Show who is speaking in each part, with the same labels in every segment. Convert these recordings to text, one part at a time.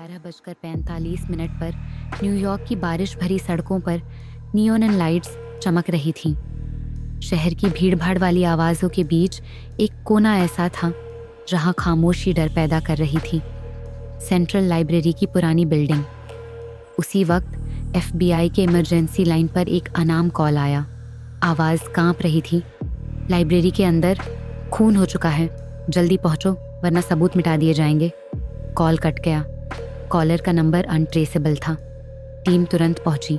Speaker 1: 11:45 पर न्यूयॉर्क की बारिश भरी सड़कों पर नियोन लाइट्स चमक रही थीं। शहर की भीड़-भाड़ वाली आवाज़ों के बीच एक कोना ऐसा था जहां खामोशी डर पैदा कर रही थी। सेंट्रल लाइब्रेरी की पुरानी बिल्डिंग। उसी वक्त FBI के इमरजेंसी लाइन पर एक अनाम कॉल आया। आवाज़ कांप रही थी। लाइब्रेरी के अंदर खून हो चुका है, जल्दी पहुंचो वरना सबूत मिटा दिए जाएंगे। कॉल कट गया। कॉलर का नंबर अनट्रेसेबल था। टीम तुरंत पहुंची।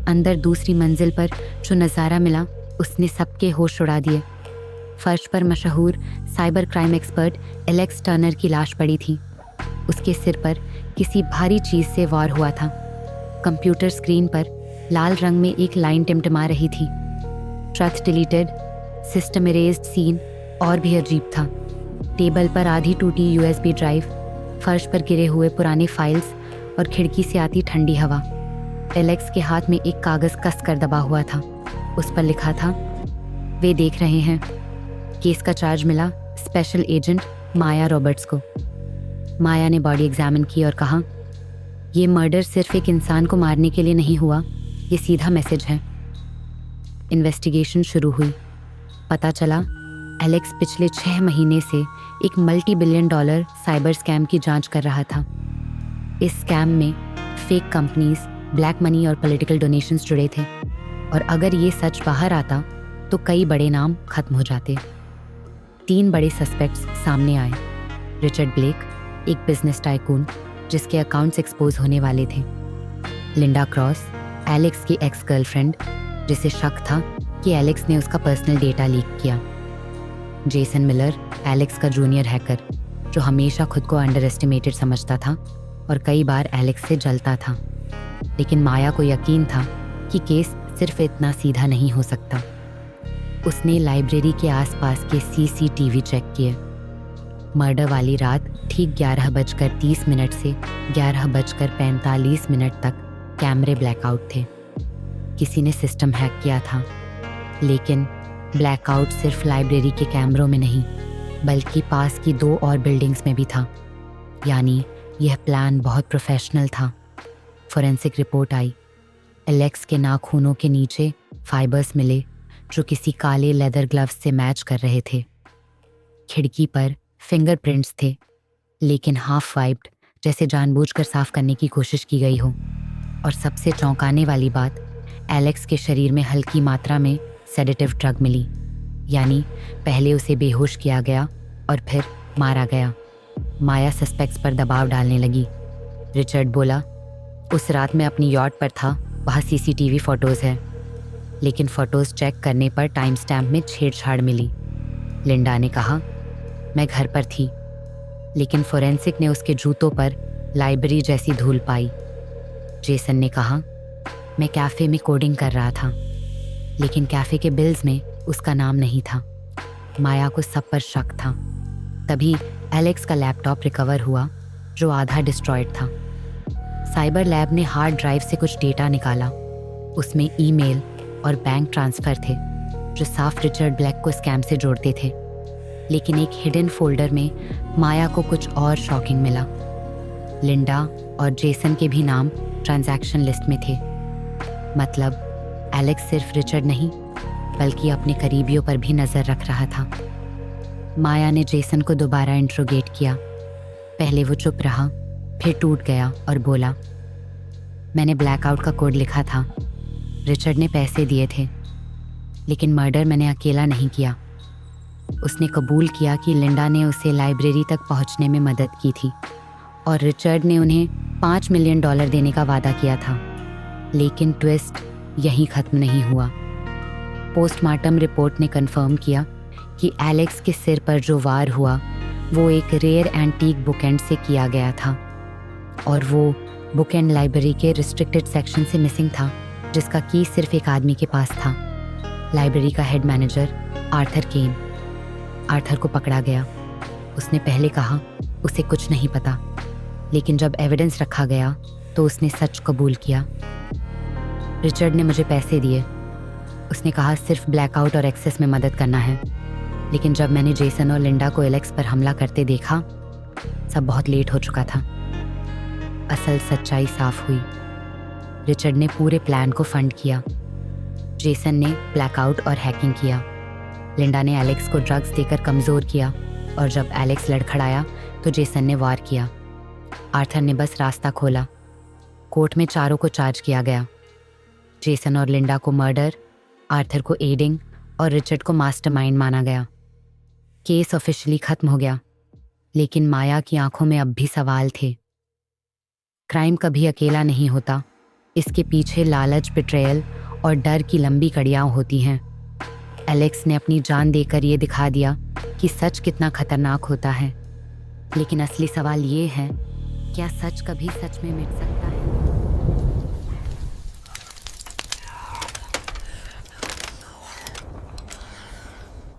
Speaker 1: अंदर दूसरी मंजिल पर जो नज़ारा मिला उसने सबके होश उड़ा दिए। फर्श पर मशहूर cyber crime expert Alex Turner की लाश पड़ी थी। उसके सिर पर किसी भारी चीज़ से वार हुआ था। कंप्यूटर स्क्रीन पर लाल रंग में एक लाइन टिमटिमा रही थी। Truth deleted, system erased scene और भी अजीब था। टेबल पर आधी टूटी USB ड्राइव, फर्श पर गिरे हुए पुराने फाइल्स और खिड़की से आती ठंडी हवा। एलेक्स के हाथ में एक कागज़ कस कर दबा हुआ था। उस पर लिखा था, वे देख रहे हैं। केस का चार्ज मिला स्पेशल एजेंट माया रॉबर्ट्स को। माया ने बॉडी एग्जामिन की और कहा, ये मर्डर सिर्फ एक इंसान को मारने के लिए नहीं हुआ, ये सीधा मैसेज है। इन्वेस्टिगेशन शुरू हुई। पता चला एलेक्स पिछले 6 महीने से एक $multi-billion साइबर स्कैम की जांच कर रहा था। इस स्कैम में फेक कंपनीज, ब्लैक मनी और पॉलिटिकल डोनेशंस जुड़े थे और अगर ये सच बाहर आता तो कई बड़े नाम खत्म हो जाते। 3 बड़े सस्पेक्ट्स सामने आए। रिचर्ड ब्लेक, एक बिजनेस टाइकून जिसके अकाउंट्स एक्सपोज होने वाले थे। लिंडा क्रॉस, एलेक्स की एक्स गर्लफ्रेंड जिसे शक था कि एलेक्स ने उसका पर्सनल डेटा लीक किया। जेसन मिलर, एलेक्स का जूनियर हैकर जो हमेशा खुद को अंडर एस्टिमेटेड समझता था और कई बार एलेक्स से जलता था। लेकिन माया को यकीन था कि केस सिर्फ इतना सीधा नहीं हो सकता। उसने लाइब्रेरी के आसपास के CCTV चेक किए। मर्डर वाली रात ठीक 11:30 से 11:45 तक कैमरे ब्लैकआउट थे। किसी ने सिस्टम हैक किया था, लेकिन ब्लैकआउट सिर्फ लाइब्रेरी के कैमरों में नहीं बल्कि पास की 2 और बिल्डिंग्स में भी था। यानी यह प्लान बहुत प्रोफेशनल था। फोरेंसिक रिपोर्ट आई। एलेक्स के नाखूनों के नीचे फाइबर्स मिले जो किसी काले लेदर ग्लव्स से मैच कर रहे थे। खिड़की पर फिंगरप्रिंट्स थे, लेकिन हाफ वाइप्ड, जैसे जानबूझकर साफ करने की कोशिश की गई हो। और सबसे चौंकाने वाली बात, एलेक्स के शरीर में हल्की मात्रा में सेडेटिव ड्रग मिली। यानी पहले उसे बेहोश किया गया और फिर मारा गया। माया सस्पेक्ट्स पर दबाव डालने लगी। रिचर्ड बोला, उस रात मैं अपनी यॉट पर था, वहाँ CCTV फोटोज़ है, लेकिन फ़ोटोज़ चेक करने पर टाइम स्टैम्प में छेड़छाड़ मिली। लिंडा ने कहा, मैं घर पर थी, लेकिन फोरेंसिक ने उसके जूतों पर लाइब्रेरी जैसी धूल पाई। जेसन ने कहा, मैं कैफ़े में कोडिंग कर रहा था, लेकिन कैफ़े के बिल्स में उसका नाम नहीं था। माया को सब पर शक था। तभी एलेक्स का लैपटॉप रिकवर हुआ जो आधा डिस्ट्रॉयड था। साइबर लैब ने हार्ड ड्राइव से कुछ डेटा निकाला। उसमें ईमेल और बैंक ट्रांसफ़र थे जो साफ रिचर्ड ब्लैक को स्कैम से जोड़ते थे। लेकिन एक हिडन फोल्डर में माया को कुछ और शॉकिंग मिला। लिंडा और जेसन के भी नाम ट्रांजैक्शन लिस्ट में थे। मतलब एलेक्स सिर्फ रिचर्ड नहीं बल्कि अपने करीबियों पर भी नज़र रख रहा था। माया ने जेसन को दोबारा इंट्रोगेट किया। पहले वो चुप रहा, फिर टूट गया और बोला, मैंने ब्लैकआउट का कोड लिखा था। रिचर्ड ने पैसे दिए थे, लेकिन मर्डर मैंने अकेला नहीं किया। उसने कबूल किया कि लिंडा ने उसे लाइब्रेरी तक पहुंचने में मदद की थी और रिचर्ड ने उन्हें $5 मिलियन देने का वादा किया था। लेकिन ट्विस्ट यहीं ख़त्म नहीं हुआ। पोस्टमार्टम रिपोर्ट ने कंफर्म किया कि एलेक्स के सिर पर जो वार हुआ वो एक रेयर एंटीक बुकएंड से किया गया था और वो बुकएंड लाइब्रेरी के रिस्ट्रिक्टेड सेक्शन से मिसिंग था, जिसका की सिर्फ एक आदमी के पास था, लाइब्रेरी का हेड मैनेजर आर्थर केन। आर्थर को पकड़ा गया। उसने पहले कहा उसे कुछ नहीं पता, लेकिन जब एविडेंस रखा गया तो उसने सच कबूल किया। रिचर्ड ने मुझे पैसे दिए। उसने कहा सिर्फ ब्लैकआउट और एक्सेस में मदद करना है, लेकिन जब मैंने जेसन और लिंडा को एलेक्स पर हमला करते देखा, सब बहुत लेट हो चुका था। असल सच्चाई साफ हुई। रिचर्ड ने पूरे प्लान को फंड किया। जेसन ने ब्लैकआउट और हैकिंग किया। लिंडा ने एलेक्स को ड्रग्स देकर कमज़ोर किया और जब एलेक्स लड़खड़ाया तो जेसन ने वार किया। आर्थर ने बस रास्ता खोला। कोर्ट में चारों को चार्ज किया गया। जेसन और लिंडा को मर्डर, आर्थर को एडिंग और रिचर्ड को मास्टरमाइंड माना गया। केस ऑफिशियली खत्म हो गया, लेकिन माया की आंखों में अब भी सवाल थे। क्राइम कभी अकेला नहीं होता, इसके पीछे लालच, बिट्रेयल और डर की लंबी कड़ियाँ होती हैं। एलेक्स ने अपनी जान देकर ये दिखा दिया कि सच कितना खतरनाक होता है। लेकिन असली सवाल ये है, क्या सच कभी सच में मिट सकता है?